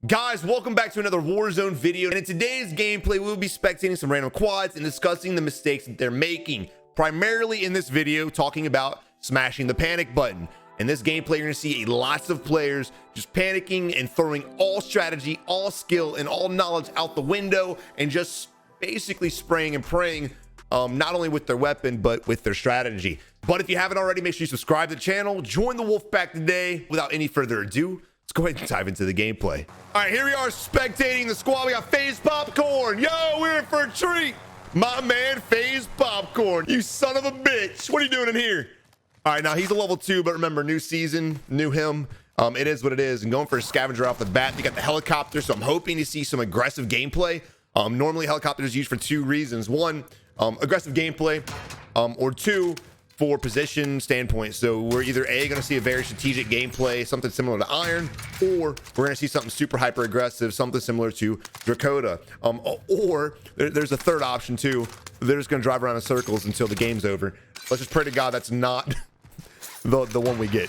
Guys, welcome back to another Warzone video, and in today's gameplay we'll be spectating some random quads and discussing the mistakes that they're making. Primarily in this video talking about smashing the panic button. In this gameplay you're gonna see lots of players just panicking and throwing all strategy, all skill, and all knowledge out the window, and just basically spraying and praying, not only with their weapon but with their strategy. But if you haven't already, make sure you subscribe to the channel, join the wolf pack today. Without any further ado, let's go ahead and dive into the gameplay. All right, here we are spectating the squad. We got FaZe Popcorn. Yo, we're in for a treat. My man, FaZe Popcorn. You son of a bitch. What are you doing in here? All right, now he's a level 2, but remember, new season, new him. It is what it is. And going for a scavenger off the bat, you got the helicopter, so I'm hoping to see some aggressive gameplay. Normally, helicopters are used for 2 reasons. 1, aggressive gameplay, or 2, for position standpoint. So we're either A, going to see a very strategic gameplay, something similar to Iron, or we're going to see something super hyper aggressive, something similar to Dakota. Or there's a third option too. They're just going to drive around in circles until the game's over. Let's just pray to God that's not the one we get.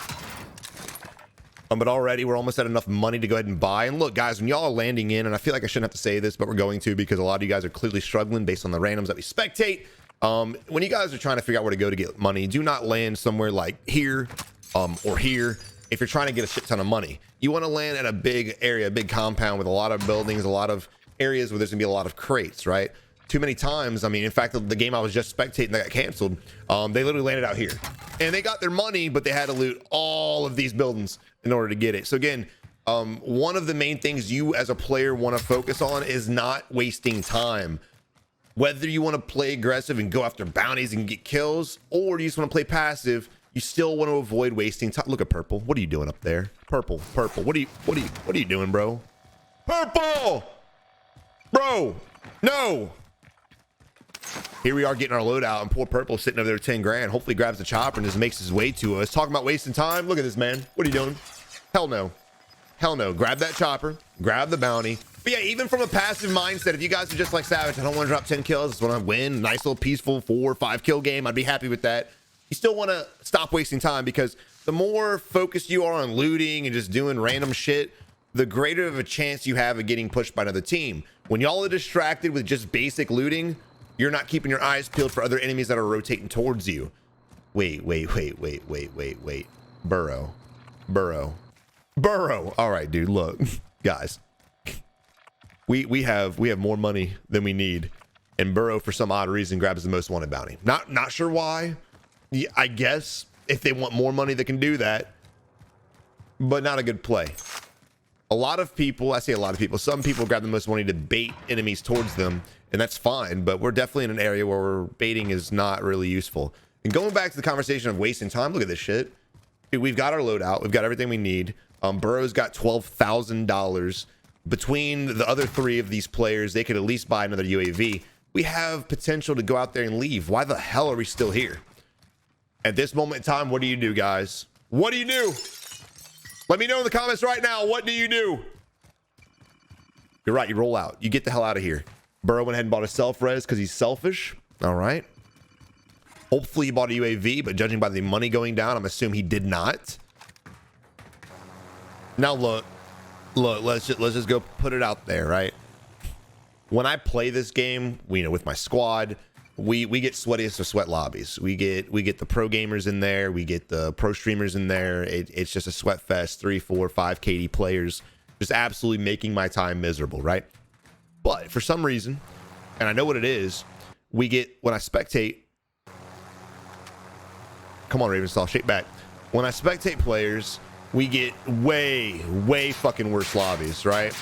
But already we're almost at enough money to go ahead and buy. And look, guys, when y'all are landing in, and I feel like I shouldn't have to say this, but we're going to, because a lot of you guys are clearly struggling based on the randoms that we spectate. When you guys are trying to figure out where to go to get money, do not land somewhere like here or here. If you're trying to get a shit ton of money, you want to land at a big area, a big compound with a lot of buildings, a lot of areas where there's gonna be a lot of crates, right? Too many times, I mean, in fact, the game I was just spectating that got canceled, they literally landed out here and they got their money, but they had to loot all of these buildings in order to get it. So again, one of the main things you as a player want to focus on is not wasting time. Whether you want to play aggressive and go after bounties and get kills, or you just want to play passive, you still want to avoid wasting time. Look at Purple. What are you doing up there? Purple. What are you doing, bro? Purple! Bro, no. Here we are getting our loadout, and poor Purple sitting over there 10 grand. Hopefully grabs the chopper and just makes his way to us. Talking about wasting time. Look at this, man. What are you doing? Hell no. Hell no. Grab that chopper. Grab the bounty. But yeah, even from a passive mindset, if you guys are just like Savage, I don't want to drop 10 kills, I just want to win, nice little peaceful 4 or 5 kill game, I'd be happy with that. You still want to stop wasting time, because the more focused you are on looting and just doing random shit, the greater of a chance you have of getting pushed by another team. When y'all are distracted with just basic looting, you're not keeping your eyes peeled for other enemies that are rotating towards you. Wait. Burrow. All right, dude, look, guys. We have more money than we need, and Burrow for some odd reason grabs the most wanted bounty. Not sure why. Yeah, I guess if they want more money they can do that, but not a good play. A lot of people, I say a lot of people, some people grab the most money to bait enemies towards them, and that's fine, but we're definitely in an area where baiting is not really useful. And going back to the conversation of wasting time, look at this shit. Dude, we've got our loadout, we've got everything we need. Burrow's got $12,000. Between the other 3 of these players, they could at least buy another UAV. We have potential to go out there and leave. Why the hell are we still here? At this moment in time, what do you do, guys? What do you do? Let me know in the comments right now. What do you do? You're right. You roll out. You get the hell out of here. Burrow went ahead and bought a self-res because he's selfish. All right. Hopefully he bought a UAV, but judging by the money going down, I'm assuming he did not. Now look, let's just go put it out there, right? When I play this game, with my squad, we get sweatiest of sweat lobbies. We get the pro gamers in there, we get the pro streamers in there. It's just a sweat fest. 3, 4, 5 KD players just absolutely making my time miserable, right? But for some reason, and I know what it is, we get, when I spectate, come on Ravenstall, shake back. When I spectate players, we get way fucking worse lobbies, right?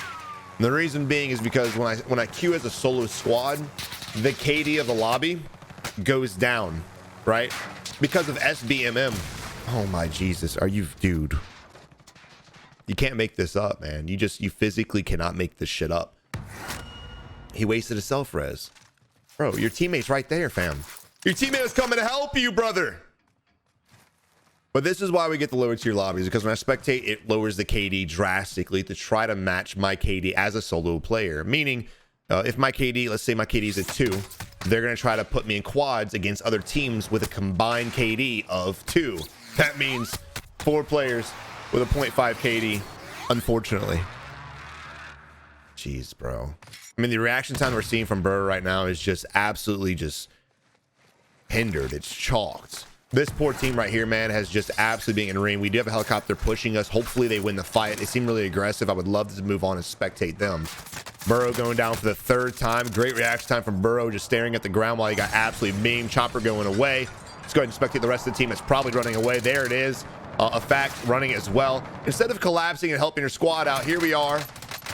And the reason being is because when I queue as a solo squad, the KD of the lobby goes down, right? Because of SBMM. Oh my Jesus, are you, dude? You can't make this up, man. You physically cannot make this shit up. He wasted a self-res. Bro, your teammate's right there, fam. Your teammate is coming to help you, brother. But this is why we get the lower tier lobbies, because when I spectate, it lowers the KD drastically to try to match my KD as a solo player. Meaning, if my KD, let's say my KD is a 2, they're going to try to put me in quads against other teams with a combined KD of 2. That means 4 players with a 0.5 KD, unfortunately. Jeez, bro. I mean, the reaction time we're seeing from Burrow right now is just absolutely just hindered. It's chalked. This poor team right here, man, has just absolutely been in the ring. We do have a helicopter pushing us. Hopefully they win the fight. They seem really aggressive. I would love to move on and spectate them. Burrow going down for the third time. Great reaction time from Burrow, just staring at the ground while he got absolutely beamed. Chopper going away. Let's go ahead and spectate the rest of the team that's probably running away. There it is. A fact running as well. Instead of collapsing and helping your squad out, here we are.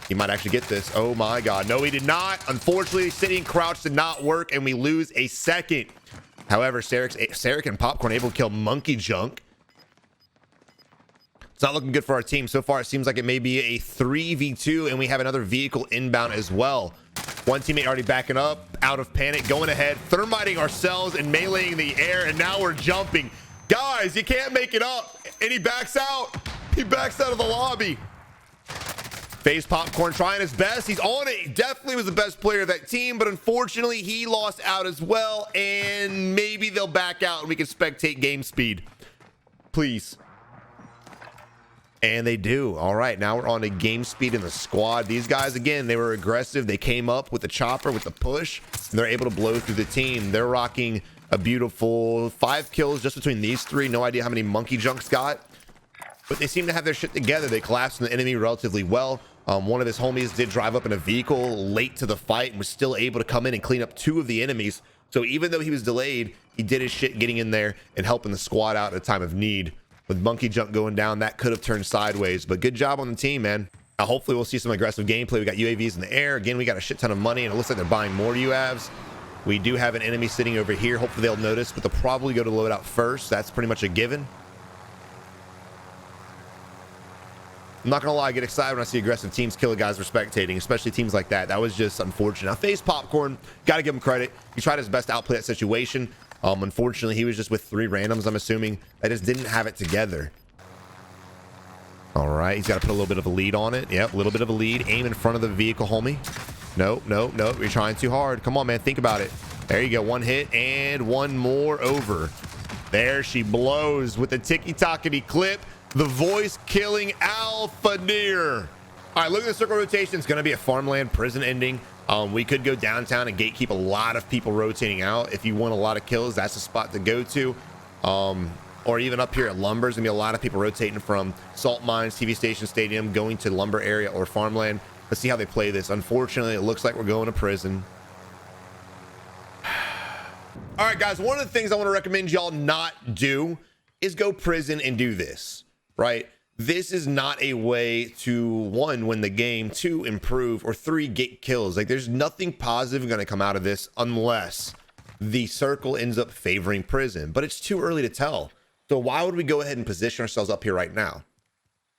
He might actually get this. Oh my God. No, he did not. Unfortunately, sitting crouch did not work, and we lose a second. However, Sarek and Popcorn able to kill Monkey Junk. It's not looking good for our team. So far, it seems like it may be a 3v2, and we have another vehicle inbound as well. One teammate already backing up, out of panic, going ahead, thermiting ourselves and meleeing the air, and now we're jumping. Guys, you can't make it up. And he backs out. He backs out of the lobby. FaZe Popcorn trying his best. He's on it. He definitely was the best player of that team, but unfortunately, he lost out as well, and maybe they'll back out and we can spectate game speed. Please. And they do. All right, now we're on to game speed in the squad. These guys, again, they were aggressive. They came up with the chopper, with the push, and they're able to blow through the team. They're rocking a beautiful 5 kills just between these three. No idea how many Monkey Junks got, but they seem to have their shit together. They collapsed on the enemy relatively well. One of his homies did drive up in a vehicle late to the fight and was still able to come in and clean up 2 of the enemies. So even though he was delayed, he did his shit getting in there and helping the squad out at a time of need. With Monkey Junk going down, that could have turned sideways, but good job on the team, man. Hopefully we'll see some aggressive gameplay. We got UAVs in the air. Again, we got a shit ton of money, and it looks like they're buying more UAVs. We do have an enemy sitting over here. Hopefully they'll notice, but they'll probably go to loadout first. That's pretty much a given. I'm not gonna lie, I get excited when I see aggressive teams kill guys we're spectating, especially teams like that. That was just unfortunate. Now, FaZe Popcorn, gotta give him credit. He tried his best to outplay that situation. Unfortunately, he was just with 3 randoms, I'm assuming, that just didn't have it together. All right, he's got to put a little bit of a lead on it. Yep, a little bit of a lead. Aim in front of the vehicle, homie. Nope, nope, nope. You're trying too hard. Come on, man. Think about it. There you go. 1 hit and 1 more over. There she blows with the ticky-tockety clip. The voice killing Alpha Deer. All right, look at the circle rotation. It's going to be a farmland prison ending. We could go downtown and gatekeep a lot of people rotating out. If you want a lot of kills, that's the spot to go to. Or even up here at Lumber, there's going to be a lot of people rotating from Salt Mines, TV Station Stadium, going to Lumber area or farmland. Let's see how they play this. Unfortunately, it looks like we're going to prison. All right, guys, one of the things I want to recommend y'all not do is go prison and do this, right? This is not a way to, 1, win the game, 2, improve, or 3, get kills. Like, there's nothing positive going to come out of this unless the circle ends up favoring prison, but it's too early to tell. So why would we go ahead and position ourselves up here right now?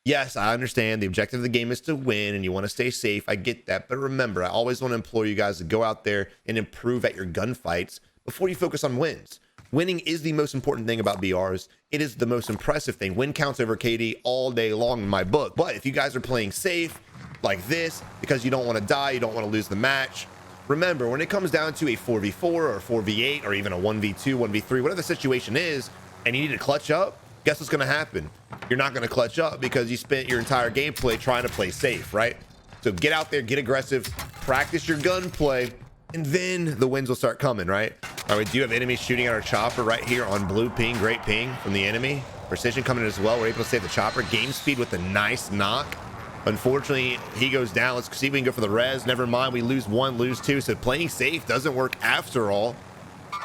Yes, I understand the objective of the game is to win and you want to stay safe. I get that. But remember, I always want to implore you guys to go out there and improve at your gunfights before you focus on wins. Winning is the most important thing about BRs. It is the most impressive thing. Win counts over KD all day long in my book. But if you guys are playing safe like this because you don't want to die, you don't want to lose the match, remember, when it comes down to a 4v4 or 4v8 or even a 1v2, 1v3, whatever the situation is, and you need to clutch up, guess what's going to happen? You're not going to clutch up because you spent your entire gameplay trying to play safe, right? So get out there, get aggressive, practice your gunplay, and then the wins will start coming, right? All right, we do have enemies shooting at our chopper right here on blue ping. Great ping from the enemy. Precision coming in as well. We're able to save the chopper. Game speed with a nice knock. Unfortunately, he goes down. Let's see if we can go for the res. Never mind. We lose 1, lose 2. So playing safe doesn't work after all.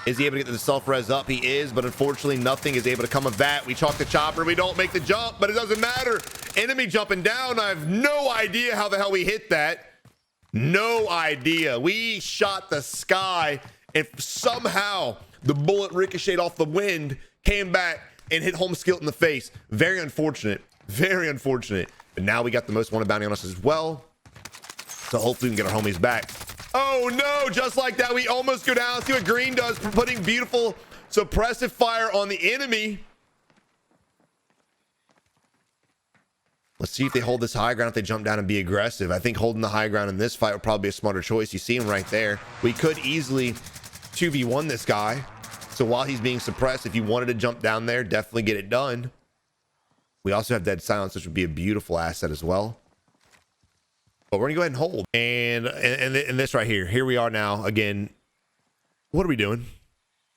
Is he able to get the self-res up? He is, but unfortunately, nothing is able to come of that. We chalk the chopper. We don't make the jump, but it doesn't matter. Enemy jumping down. I have no idea how the hell we hit that. No idea. We shot the sky, and somehow the bullet ricocheted off the wind, came back, and hit home skilt in the face. Very unfortunate. Very unfortunate. But now we got the most wanted bounty on us as well. So hopefully we can get our homies back. Oh no, just like that, we almost go down. See what Green does for putting beautiful suppressive fire on the enemy. Let's see if they hold this high ground, if they jump down and be aggressive. I think holding the high ground in this fight would probably be a smarter choice. You see him right there. We could easily 2v1 this guy. So while he's being suppressed, if you wanted to jump down there, definitely get it done. We also have dead silence, which would be a beautiful asset as well. But we're gonna go ahead and hold. And this right here we are now. Again, what are we doing?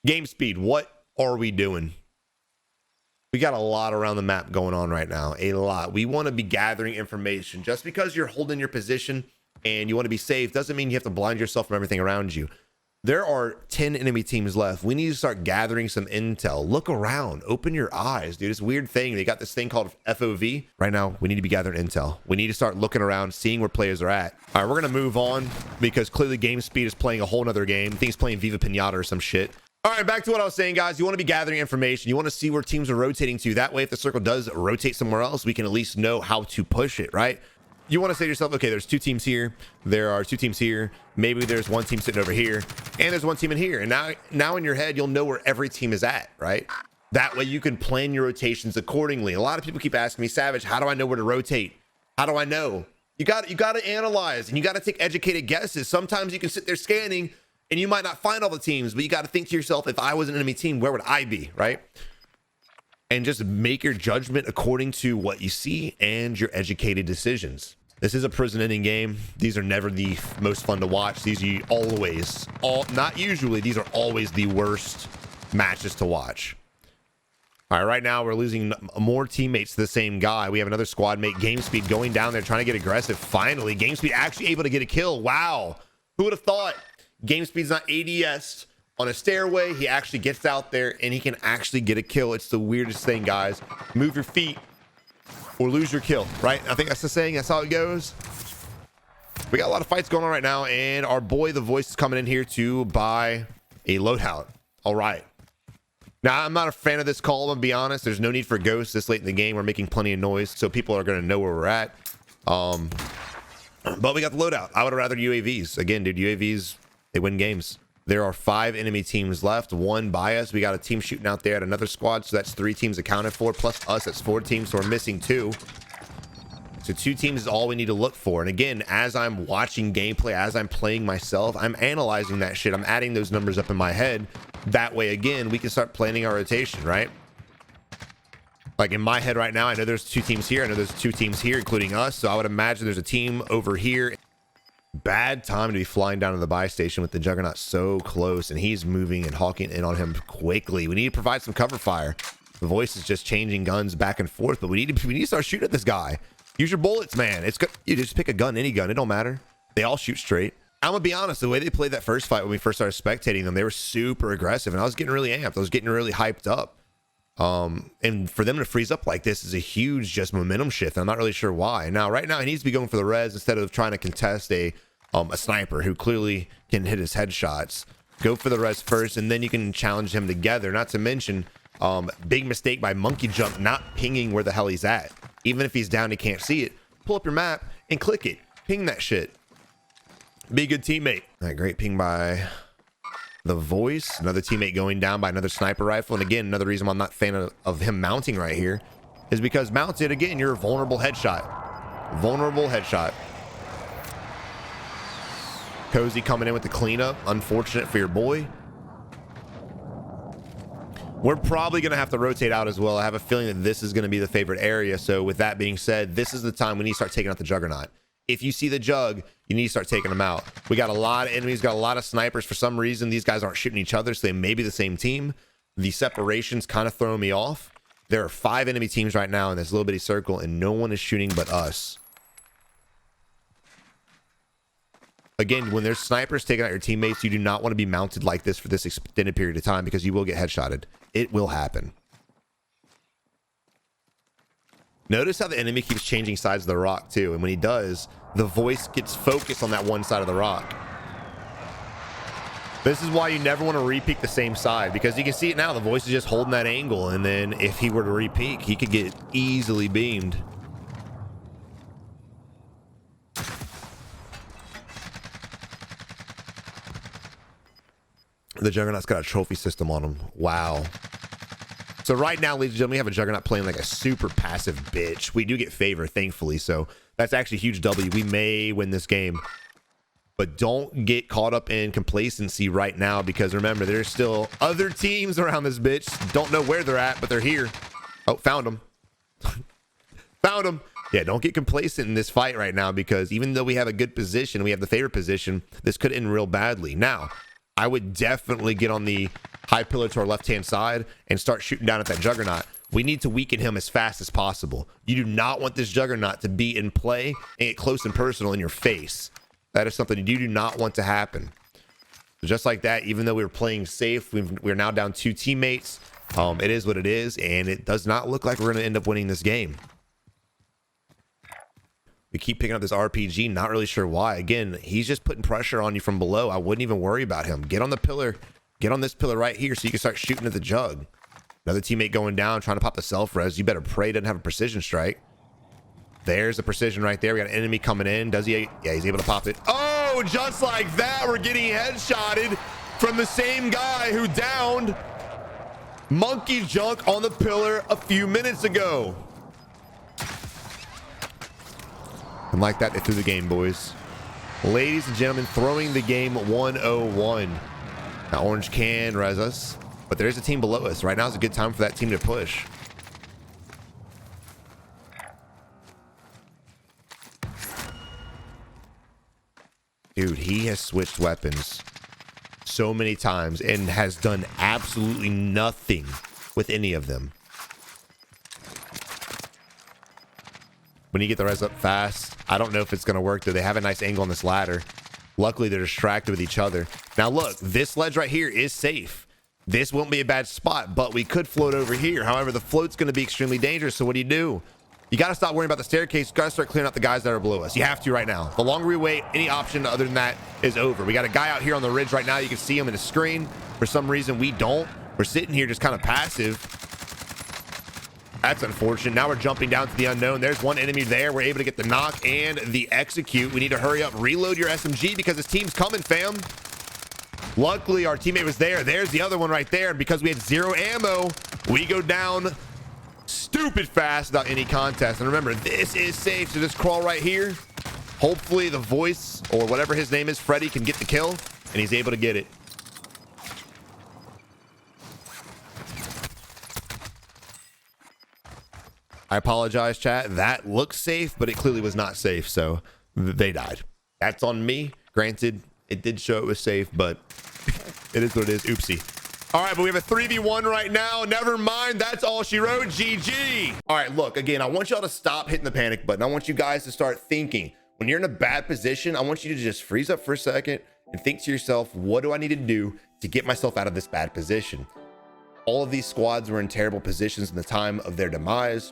Game speed, what are we doing? We got a lot around the map going on right now, a lot. We want to be gathering information. Just because you're holding your position and you want to be safe doesn't mean you have to blind yourself from everything around you. There are 10 enemy teams left. We need to start gathering some intel. Look around, open your eyes, dude. It's a weird thing. They got this thing called FOV. Right now, we need to be gathering intel. We need to start looking around, seeing where players are at. All right, we're going to move on because clearly Game Speed is playing a whole nother game. I think he's playing Viva Pinata or some shit. All right, back to what I was saying, guys. You want to be gathering information. You want to see where teams are rotating to. That way, if the circle does rotate somewhere else, we can at least know how to push it, right? You want to say to yourself, okay, there's 2 teams here. There are 2 teams here. Maybe there's 1 team sitting over here. And there's 1 team in here. And now in your head, you'll know where every team is at, right? That way you can plan your rotations accordingly. A lot of people keep asking me, Savage, how do I know where to rotate? How do I know? You got to analyze, and you got to take educated guesses. Sometimes you can sit there scanning and you might not find all the teams, but you got to think to yourself, if I was an enemy team, where would I be, right? And just make your judgment according to what you see and your educated decisions. This is a prison ending game. These are never the most fun to watch. These are always, not usually, these are always the worst matches to watch. All right, right now we're losing more teammates to the same guy. We have another squad mate, Game Speed, going down there trying to get aggressive. Finally, Game Speed actually able to get a kill. Wow, who would have thought? Game Speed's not ADS on a stairway. He actually gets out there and he can actually get a kill. It's the weirdest thing, guys. Move your feet or lose your kill, right? I think that's the saying. That's how it goes. We got a lot of fights going on right now, and our boy The Voice is coming in here to buy a loadout. All right. Now, I'm not a fan of this call, I'm gonna be honest. There's no need for ghosts this late in the game. We're making plenty of noise, so people are gonna know where we're at. But we got the loadout. I would have rather UAVs. Again, dude, UAVs, they win games. There are 5 enemy teams left, 1 by us. We got a team shooting out there at another squad, so that's 3 teams accounted for, plus us, that's 4 teams, so we're missing 2. So 2 teams is all we need to look for. And again, as I'm watching gameplay, as I'm playing myself, I'm analyzing that shit. I'm adding those numbers up in my head. That way, again, we can start planning our rotation, right? Like in my head right now, I know there's 2 teams here. I know there's 2 teams here, including us. So I would imagine there's a team over here. Bad time to be flying down to the buy station with the Juggernaut so close, and he's moving and hawking in on him quickly. We need to provide some cover fire. The Voice is just changing guns back and forth, but we need to start shooting at this guy. Use your bullets, man. It's good. You just pick a gun, any gun. It don't matter. They all shoot straight. I'm gonna be honest. The way they played that first fight when we first started spectating them, they were super aggressive, and I was getting really amped. I was getting really hyped up. And for them to freeze up like this is a huge just momentum shift. I'm not really sure why. Now, right now, he needs to be going for the res instead of trying to contest a sniper who clearly can hit his headshots. Go for the res first, and then you can challenge him together. Not to mention, big mistake by Monkey Jump not pinging where the hell he's at. Even if he's down, he can't see it. Pull up your map and click it. Ping that shit. Be a good teammate. All right, great ping by The Voice. Another teammate going down by another sniper rifle. And again, another reason why I'm not a fan of him mounting right here is because mounted, again, you're a vulnerable headshot. Vulnerable headshot. Cozy coming in with the cleanup. Unfortunate for your boy. We're probably going to have to rotate out as well. I have a feeling that this is going to be the favorite area. So with that being said, this is the time we need to start taking out the Juggernaut. If you see the Jug, you need to start taking them out. We got a lot of enemies, got a lot of snipers. For some reason, these guys aren't shooting each other, so they may be the same team. The separation's kind of throwing me off. There are 5 enemy teams right now in this little bitty circle, and no one is shooting but us. Again, when there's snipers taking out your teammates, you do not want to be mounted like this for this extended period of time because you will get headshotted. It will happen. Notice how the enemy keeps changing sides of the rock too, and when he does, the Voice gets focused on that one side of the rock. This is why you never want to re-peek the same side, because you can see it now. The Voice is just holding that angle, and then if he were to re-peek, he could get easily beamed. The Juggernaut's got a trophy system on him. Wow. So right now, ladies and gentlemen, we have a Juggernaut playing like a super passive bitch. We do get favor, thankfully, so that's actually a huge W. We may win this game. But don't get caught up in complacency right now, because remember, there's still other teams around this bitch. Don't know where they're at, but they're here. Oh, found them. Found them. Yeah, don't get complacent in this fight right now, because even though we have a good position, we have the favorite position, this could end real badly. Now, I would definitely get on the high pillar to our left-hand side and start shooting down at that Juggernaut. We need to weaken him as fast as possible. You do not want this Juggernaut to be in play and get close and personal in your face. That is something you do not want to happen. So just like that, even though we were playing safe, we're now down 2 teammates. It is what it is, and it does not look like we're going to end up winning this game. We keep picking up this RPG, not really sure why. Again, he's just putting pressure on you from below. I wouldn't even worry about him. Get on the pillar. Get on this pillar right here so you can start shooting at the Jug. Another teammate going down, trying to pop the self-res. You better pray he doesn't have a precision strike. There's the precision right there. We got an enemy coming in. Does he? Yeah, he's able to pop it. Oh, just like that, we're getting headshotted from the same guy who downed Monkey Junk on the pillar a few minutes ago. And like that, they threw the game, boys. Ladies and gentlemen, throwing the game 101. Now, Orange can res us, but there is a team below us. Right now is a good time for that team to push. Dude, he has switched weapons so many times and has done absolutely nothing with any of them. When you get the res up fast, I don't know if it's going to work, though. They have a nice angle on this ladder. Luckily, they're distracted with each other. Now, look, this ledge right here is safe. This won't be a bad spot, but we could float over here. However, the float's going to be extremely dangerous, so what do? You got to stop worrying about the staircase. You got to start clearing out the guys that are below us. You have to right now. The longer we wait, any option other than that is over. We got a guy out here on the ridge right now. You can see him in the screen. For some reason, we don't. We're sitting here just kind of passive. That's unfortunate. Now we're jumping down to the unknown. There's one enemy there. We're able to get the knock and the execute. We need to hurry up, reload your SMG because this team's coming, fam. Luckily, our teammate was there. There's the other one right there. And because we had 0 ammo, we go down stupid fast without any contest. And remember, this is safe, so just crawl right here. Hopefully the voice, or whatever his name is, Freddy, can get the kill, and he's able to get it. I apologize, chat. That looks safe, but it clearly was not safe, so they died. That's on me. Granted, it did show it was safe, but it is what it is. Oopsie. All right, but we have a 3v1 right now. Never mind. That's all she wrote. GG. All right, look, again, I want y'all to stop hitting the panic button. I want you guys to start thinking. When you're in a bad position, I want you to just freeze up for a second and think to yourself, what do I need to do to get myself out of this bad position? All of these squads were in terrible positions in the time of their demise,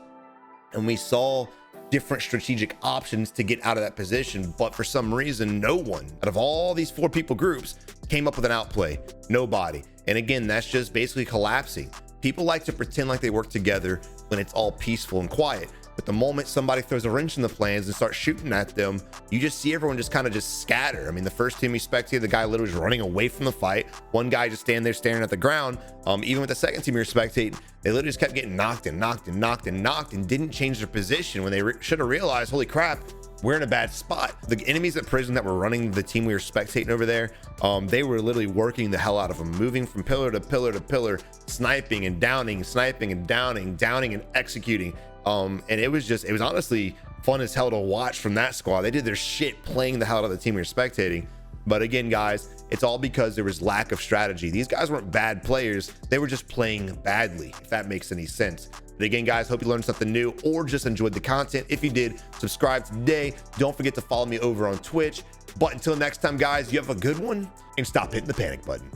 and we saw different strategic options to get out of that position, but for some reason, no one out of all these 4 people groups came up with an outplay. Nobody. And again, that's just basically collapsing. People like to pretend like they work together when it's all peaceful and quiet, but the moment somebody throws a wrench in the plans and starts shooting at them, you just see everyone just kind of just scatter. I mean, the first team we spectated, the guy literally was running away from the fight. One guy just standing there staring at the ground. Even with the second team we were spectating, they literally just kept getting knocked and knocked and knocked and knocked and didn't change their position when they should have realized, holy crap, we're in a bad spot. The enemies at prison that were running the team we were spectating over there, they were literally working the hell out of them, moving from pillar to pillar to pillar, sniping and downing, sniping and downing, downing and executing. And it was honestly fun as hell to watch from that squad. They did their shit playing the hell out of the team we were spectating. But again, guys, it's all because there was lack of strategy. These guys weren't bad players. They were just playing badly, if that makes any sense. But again, guys, hope you learned something new or just enjoyed the content. If you did, subscribe today. Don't forget to follow me over on Twitch. But until next time, guys, you have a good one and stop hitting the panic button.